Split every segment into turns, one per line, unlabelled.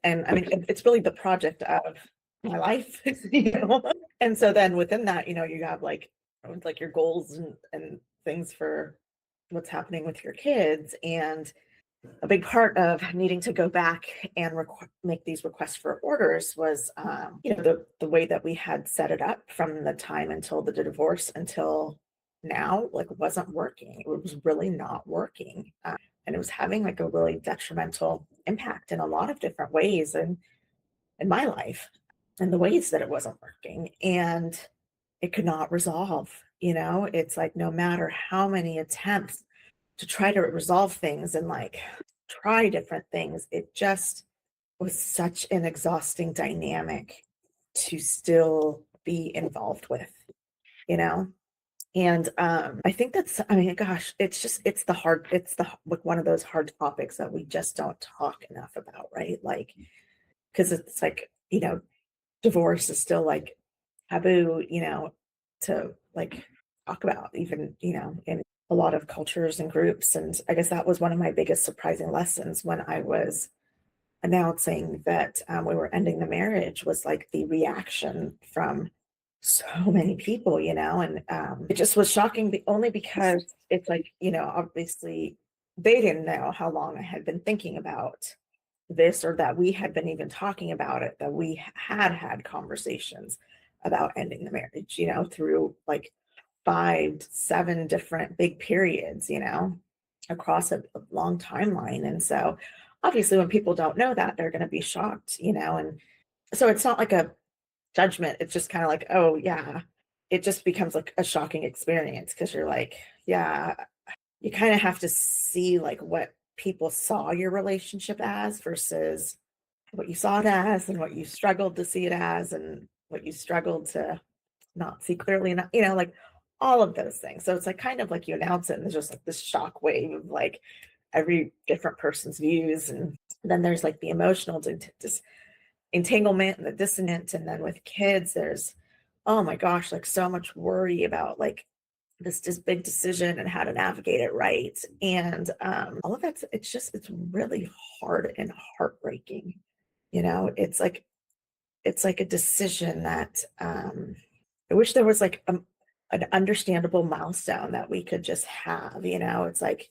And I mean, it's really the project of my life, you know? And so then within that, you have like your goals and things for what's happening with your kids. And a big part of needing to go back and make these requests for orders was, the way that we had set it up from the time until the divorce until now, like wasn't working. It was really not working. And it was having like a really detrimental impact in a lot of different ways in my life and the ways that it wasn't working. And it could not resolve, it's like no matter how many attempts to try to resolve things and like try different things, it just was such an exhausting dynamic to still be involved with, you know? And I think that's, I mean, gosh, it's like one of those hard topics that we just don't talk enough about, right? Like, because it's like, divorce is still like taboo, to like talk about, even, in a lot of cultures and groups. And I guess that was one of my biggest surprising lessons when I was announcing that we were ending the marriage, was like the reaction from so many people, and it just was shocking, only because it's like, obviously they didn't know how long I had been thinking about this, or that we had been even talking about it, that we had conversations about ending the marriage, through like 5 7 different big periods, across a long timeline. And so obviously when people don't know that, they're going to be shocked, and so it's not like a judgment. It's just kind of like, oh yeah, it just becomes like a shocking experience, because you're like, yeah, you kind of have to see like what people saw your relationship as versus what you saw it as, and what you struggled to see it as, and what you struggled to not see clearly enough, like all of those things. So it's like kind of like you announce it and there's just like this shock wave of like every different person's views. And then there's like the emotional entanglement and the dissonance. And then with kids, there's, oh my gosh, like so much worry about like this big decision and how to navigate it right. And all of that's, it's really hard and heartbreaking. It's like a decision that I wish there was like an understandable milestone that we could just have. It's like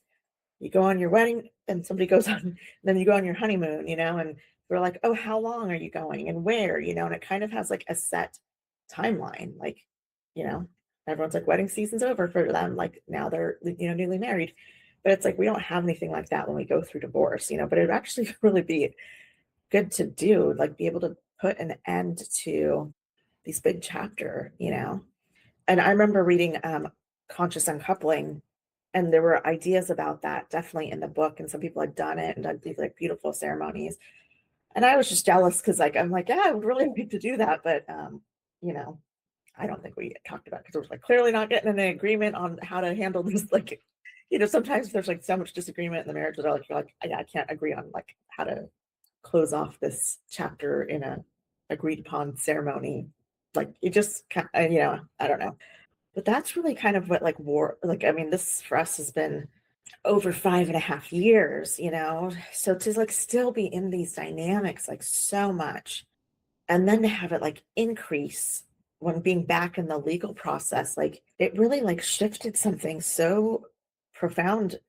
you go on your wedding and somebody goes on, then you go on your honeymoon, and we're like, oh, how long are you going and where, and it kind of has like a set timeline. Like, you know, everyone's like, wedding season's over for them. Like now they're, newly married. But it's like we don't have anything like that when we go through divorce, but it'd actually really be good to do, like be able to put an end to these big chapter, And I remember reading Conscious Uncoupling, and there were ideas about that definitely in the book, and some people had done it and done these like beautiful ceremonies. And I was just jealous because like I'm like, yeah, I would really like to do that, but you know, I don't think we talked about, because it was like clearly not getting an agreement on how to handle this. Like, sometimes there's like so much disagreement in the marriage that you're like, I can't agree on like how to close off this chapter in a agreed upon ceremony. Like it just kind of, I don't know. But that's really kind of what like war, like, I mean, this for us has been over 5.5 years, So to like still be in these dynamics like so much, and then to have it like increase when being back in the legal process, like it really like shifted something so profound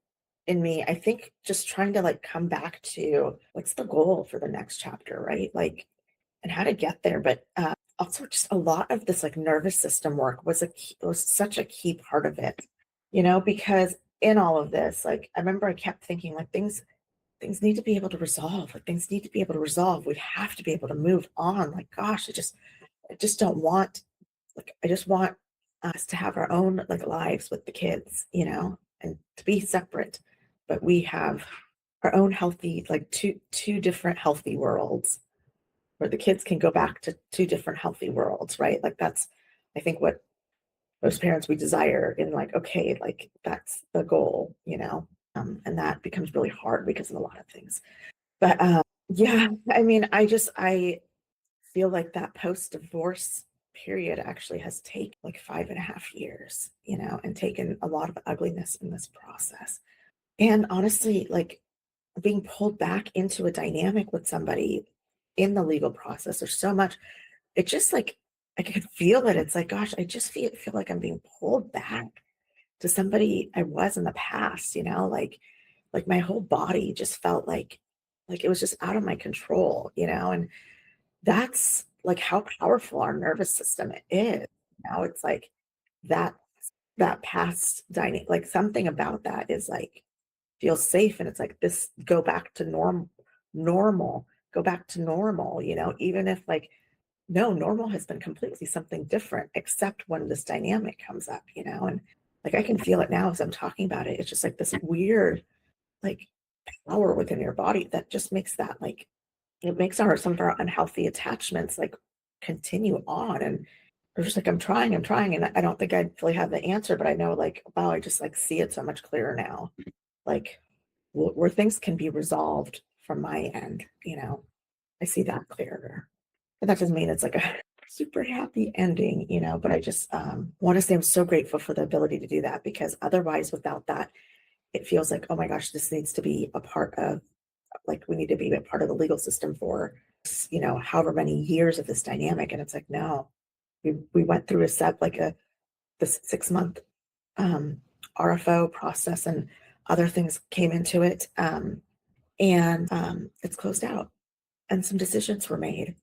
in me. I think just trying to like come back to what's the goal for the next chapter, right? Like, and how to get there. But also just a lot of this like nervous system work was such a key part of it, because in all of this, like I remember I kept thinking like things need to be able to resolve, like things need to be able to resolve. We have to be able to move on. Like, gosh, I just don't want, like, I just want us to have our own like lives with the kids, and to be separate, but we have our own healthy, like two different healthy worlds, where the kids can go back to two different healthy worlds, right? Like that's, I think, what most parents we desire, in like, okay, like that's the goal, and that becomes really hard because of a lot of things. But yeah, I mean, I feel like that post-divorce period actually has taken like 5.5 years, and taken a lot of ugliness in this process. And honestly, like being pulled back into a dynamic with somebody in the legal process. There's so much. It just like I can feel it. It's like, gosh, I just feel like I'm being pulled back to somebody I was in the past, like my whole body just felt like it was just out of my control, and that's like how powerful our nervous system is. It's like that that past dynamic, like something about that is like feels safe, and it's like this go back to normal, go back to normal, even if like no, normal has been completely something different, except when this dynamic comes up, and like I can feel it now as I'm talking about it. It's just like this weird, like power within your body that just makes that like it makes some of our unhealthy attachments like continue on. And we're just like, I'm trying, and I don't think I really have the answer, but I know like, wow, I just like see it so much clearer now. Like where things can be resolved from my end, I see that clearer. But that doesn't mean it's like a super happy ending, but I just want to say I'm so grateful for the ability to do that, because otherwise, without that, it feels like, oh my gosh, this needs to be a part of, like, we need to be a part of the legal system for, however many years of this dynamic. And it's like, no, we went through a set, like the 6 month um, RFO process, and other things came into it. And it's closed out, and some decisions were made.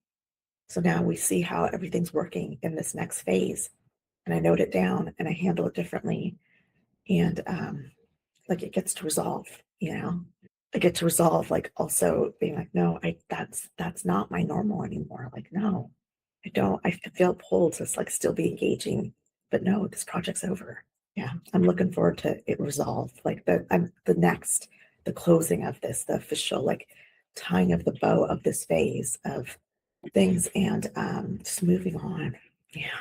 So now we see how everything's working in this next phase. And I note it down and I handle it differently. And like it gets to resolve, I get to resolve, like also being like, no, that's not my normal anymore. Like, no, I don't, I feel pulled to like still be engaging, but no, this project's over. Yeah. I'm looking forward to it resolve. Like the closing of this, the official, like tying of the bow of this phase of things, and just moving on. Yeah.